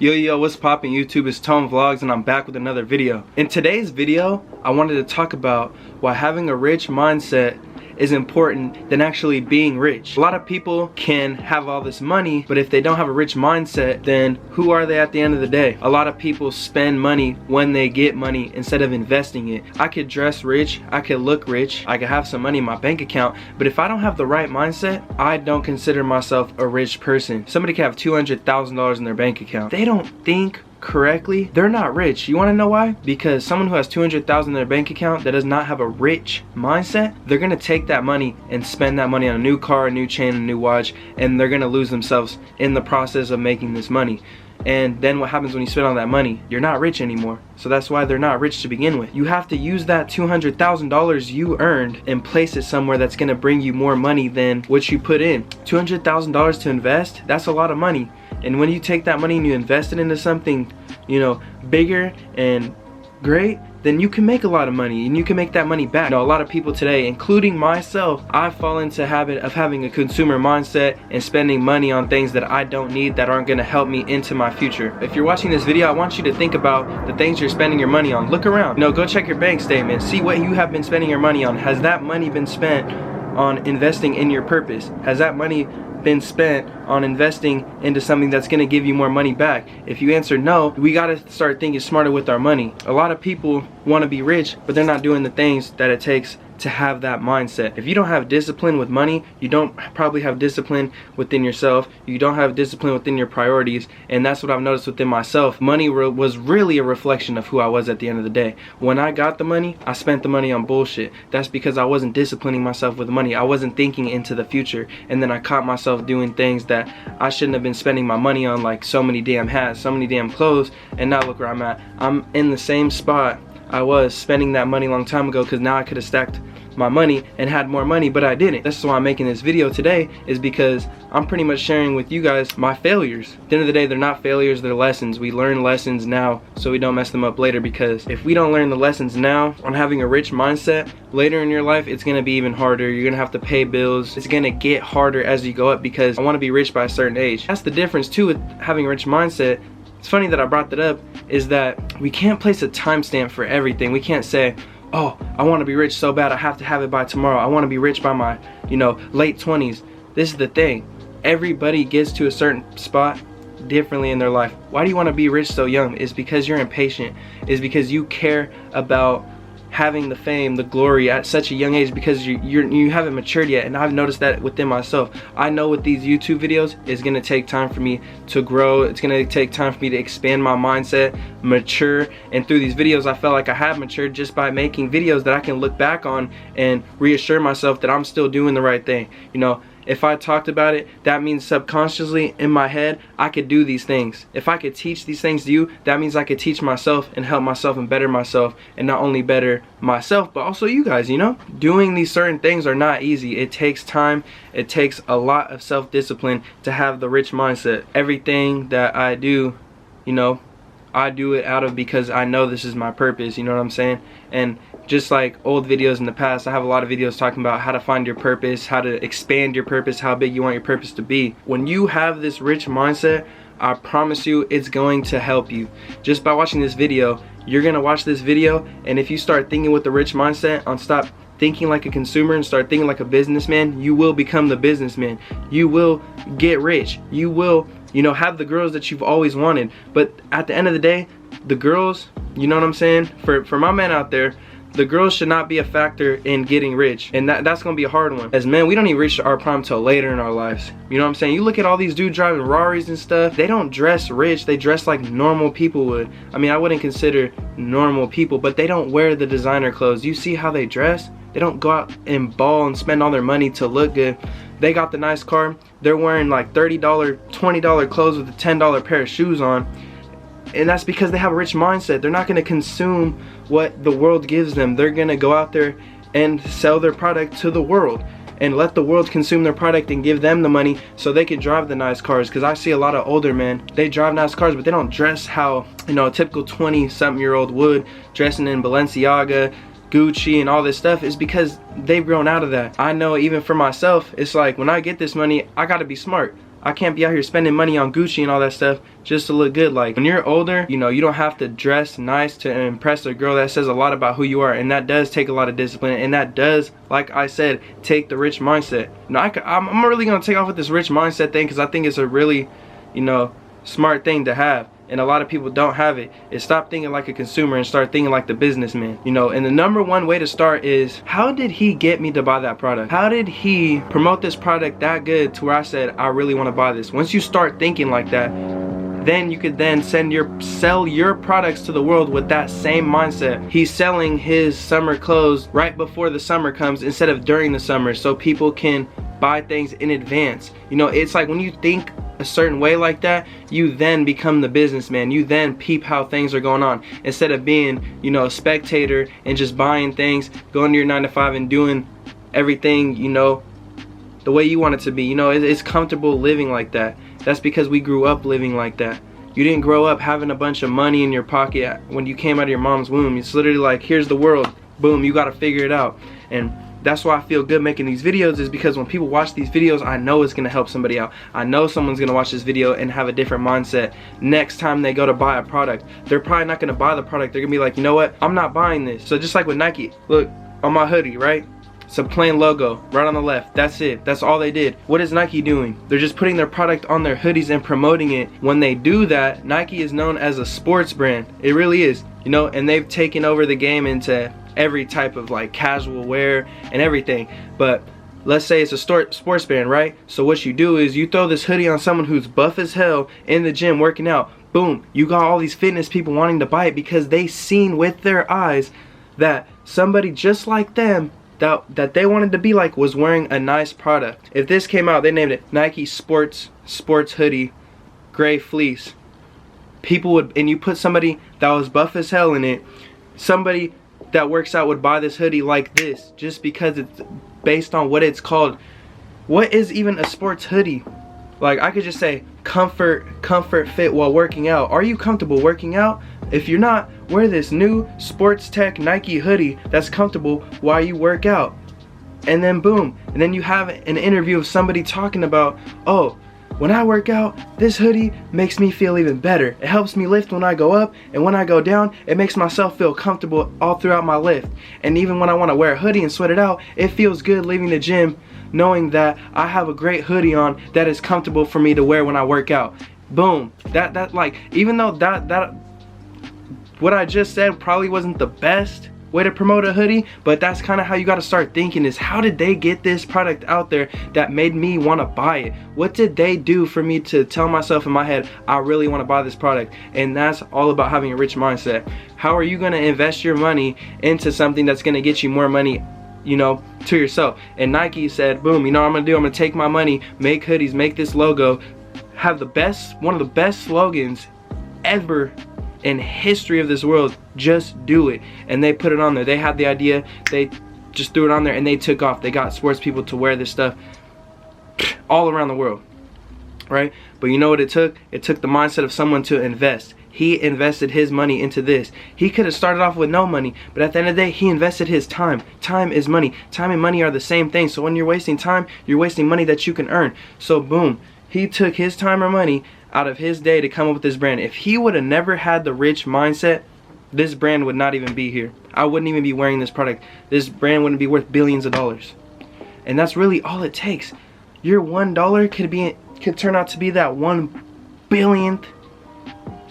Yo, what's poppin' YouTube? It's Tone Vlogs and I'm back with another video. In today's video, I wanted to talk about why having a rich mindset is important than actually being rich. A lot of people can have all this money, but if they don't have a rich mindset, then who are they at the end of the day? A lot of people spend money when they get money instead of investing it. I could dress rich, I could look rich, I could have some money in my bank account, but if I don't have the right mindset, I don't consider myself a rich person. Somebody can have $200,000 in their bank account. They don't think correctly, they're not rich. You want to know why? Because someone who has $200,000 in their bank account that does not have a rich mindset, they're gonna take that money and spend that money on a new car, a new chain, a new watch, and they're gonna lose themselves in the process of making this money. And then what happens when you spend all that money? You're not rich anymore. So that's why they're not rich to begin with. You have to use that $200,000 you earned and place it somewhere that's gonna bring you more money than what you put in. $200,000 to invest, that's a lot of money. And when you take that money and you invest it into something, you know, bigger and great, then you can make a lot of money and you can make that money back. You know, a lot of people today, including myself, I fall into habit of having a consumer mindset and spending money on things that I don't need, that aren't gonna help me into my future. If you're watching this video, I want you to think about the things you're spending your money on. Look around, you know, go check your bank statement, see what you have been spending your money on. Has that money been spent on investing in your purpose? Has that money been spent on investing into something that's going to give you more money back? If you answer no, we got to start thinking smarter with our money. A lot of people want to be rich, but they're not doing the things that it takes to have that mindset. If you don't have discipline with money, you don't probably have discipline within yourself, you don't have discipline within your priorities, and that's what I've noticed within myself. Money was really a reflection of who I was at the end of the day. When I got the money, I spent the money on bullshit. That's because I wasn't disciplining myself with money. I wasn't thinking into the future, and then I caught myself doing things that I shouldn't have been spending my money on, like so many damn hats, so many damn clothes, and now look where I'm at. I'm in the same spot I was spending that money a long time ago, because now I could have stacked my money and had more money, but I didn't. That's why I'm making this video today, is because I'm pretty much sharing with you guys my failures. At the end of the day, they're not failures, they're lessons. We learn lessons now so we don't mess them up later, because if we don't learn the lessons now on having a rich mindset, later in your life it's gonna be even harder. You're gonna have to pay bills. It's gonna get harder as you go up, because I want to be rich by a certain age. That's the difference too with having a rich mindset. It's funny that I brought that up, is that we can't place a timestamp for everything. We can't say, oh, I want to be rich so bad I have to have it by tomorrow. I want to be rich by my, you know, late 20s. This is the thing. Everybody gets to a certain spot differently in their life. Why do you want to be rich so young? It's because you're impatient. It's because you care about having the fame, the glory at such a young age, because you haven't matured yet. And I've noticed that within myself. I know with these YouTube videos, it's gonna take time for me to grow. It's gonna take time for me to expand my mindset, mature. And through these videos, I felt like I have matured just by making videos that I can look back on and reassure myself that I'm still doing the right thing. You know, if I talked about it, that means subconsciously in my head, I could do these things. If I could teach these things to you, that means I could teach myself and help myself and better myself, and not only better myself, but also you guys, you know? Doing these certain things are not easy. It takes time. It takes a lot of self-discipline to have the rich mindset. Everything that I do, you know, I do it out of because I know this is my purpose, you know what I'm saying? And just like old videos in the past, I have a lot of videos talking about how to find your purpose, how to expand your purpose, how big you want your purpose to be. When you have this rich mindset, I promise you it's going to help you. Just by watching this video, you're gonna watch this video, and if you start thinking with the rich mindset on stop thinking like a consumer and start thinking like a businessman, you will become the businessman. You will get rich. You will, you know, have the girls that you've always wanted. But at the end of the day, the girls, you know what I'm saying? For my men out there, the girls should not be a factor in getting rich, and that's gonna be a hard one. As men, we don't even reach our prime till later in our lives. You know what I'm saying? You look at all these dudes driving Raris and stuff, they don't dress rich, they dress like normal people would. I mean, I wouldn't consider normal people, but they don't wear the designer clothes. You see how they dress? They don't go out and ball and spend all their money to look good. They got the nice car, they're wearing like $30, $20 clothes with a $10 pair of shoes on. And that's because they have a rich mindset. They're not going to consume what the world gives them. They're going to go out there and sell their product to the world and let the world consume their product and give them the money so they can drive the nice cars. Because I see a lot of older men, they drive nice cars, but they don't dress how, you know, a typical 20-something-year-old would, dressing in Balenciaga, Gucci and all this stuff. Is because they've grown out of that. I know even for myself, it's like when I get this money, I got to be smart. I can't be out here spending money on Gucci and all that stuff just to look good. Like, when you're older, you know, you don't have to dress nice to impress a girl. That says a lot about who you are, and that does take a lot of discipline, and that does, like I said, take the rich mindset. You know, I'm really gonna take off with this rich mindset thing because I think it's a really, you know, smart thing to have. And a lot of people don't have it. Is stop thinking like a consumer and start thinking like the businessman. You know, and the number one way to start is, how did he get me to buy that product? How did he promote this product that good to where I said, I really want to buy this? Once you start thinking like that, then you could then sell your products to the world with that same mindset. He's selling his summer clothes right before the summer comes instead of during the summer, so people can buy things in advance. You know, it's like when you think a certain way like that, you then become the businessman. You then peep how things are going on instead of being, you know, a spectator and just buying things, going to your 9 to 5 and doing everything, you know, the way you want it to be. You know, it's comfortable living like that. That's because we grew up living like that. You didn't grow up having a bunch of money in your pocket when you came out of your mom's womb. It's literally like, here's the world, boom, you got to figure it out. And that's why I feel good making these videos, is because when people watch these videos, I know it's gonna help somebody out. I know someone's gonna watch this video and have a different mindset. Next time they go to buy a product, they're probably not gonna buy the product. They're gonna be like, you know what, I'm not buying this. So just like with Nike, look on my hoodie, right? It's a plain logo right on the left. That's it. That's all they did. What is Nike doing? They're just putting their product on their hoodies and promoting it. When they do that, Nike is known as a sports brand. It really is, you know, and they've taken over the game into every type of like casual wear and everything. But let's say it's a sports brand, right? So what you do is you throw this hoodie on someone who's buff as hell in the gym working out. Boom, you got all these fitness people wanting to buy it because they seen with their eyes that somebody just like them that they wanted to be like was wearing a nice product. If this came out, they named it Nike Sports Hoodie Gray Fleece. People would, and you put somebody that was buff as hell in it, somebody that works out would buy this hoodie like this just because it's based on what it's called. What is even a sports hoodie? Like, I could just say comfort fit while working out. Are you comfortable working out? If you're not, wear this new sports tech Nike hoodie that's comfortable while you work out. And then boom, and then you have an interview of somebody talking about, oh, when I work out, this hoodie makes me feel even better. It helps me lift when I go up, and when I go down, it makes myself feel comfortable all throughout my lift. And even when I want to wear a hoodie and sweat it out, it feels good leaving the gym knowing that I have a great hoodie on that is comfortable for me to wear when I work out. Boom. That like, even though that what I just said probably wasn't the best way to promote a hoodie, but that's kind of how you got to start thinking, is how did they get this product out there that made me want to buy it? What did they do for me to tell myself in my head, I really want to buy this product? And that's all about having a rich mindset. How are you going to invest your money into something that's going to get you more money, you know, to yourself? And Nike said, boom, you know what I'm going to do? I'm going to take my money, make hoodies, make this logo, have the best, one of the best slogans ever in history of this world. Just do it. And they put it on there. They had the idea, they just threw it on there, and they took off. They got sports people to wear this stuff all around the world, right? But you know what it took? It took the mindset of someone to invest. He invested his money into this. He could have started off with no money, but at the end of the day, he invested his time. Time is money. Time and money are the same thing. So when you're wasting time, you're wasting money that you can earn. So boom, he took his time or money out of his day to come up with this brand. If he would have never had the rich mindset, this brand would not even be here. I wouldn't even be wearing this product. This brand wouldn't be worth billions of dollars. And that's really all it takes. Your $1 could turn out to be that 1 billionth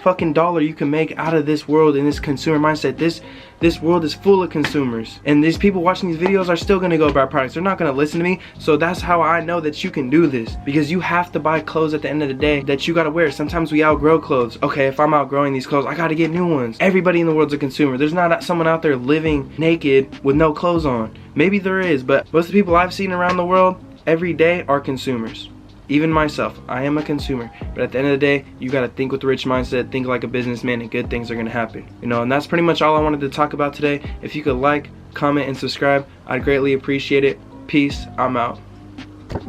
fucking dollar you can make out of this world and this consumer mindset. This world is full of consumers, and these people watching these videos are still gonna go buy products. They're not gonna listen to me. So that's how I know that you can do this, because you have to buy clothes at the end of the day that you gotta wear. Sometimes we outgrow clothes. Okay, if I'm outgrowing these clothes, I gotta get new ones. Everybody in the world's a consumer. There's not someone out there living naked with no clothes on. Maybe there is, but most of the people I've seen around the world every day are consumers. Even myself, I am a consumer. But at the end of the day, you gotta think with a rich mindset, think like a businessman, and good things are gonna happen. You know, and that's pretty much all I wanted to talk about today. If you could like, comment, and subscribe, I'd greatly appreciate it. Peace, I'm out.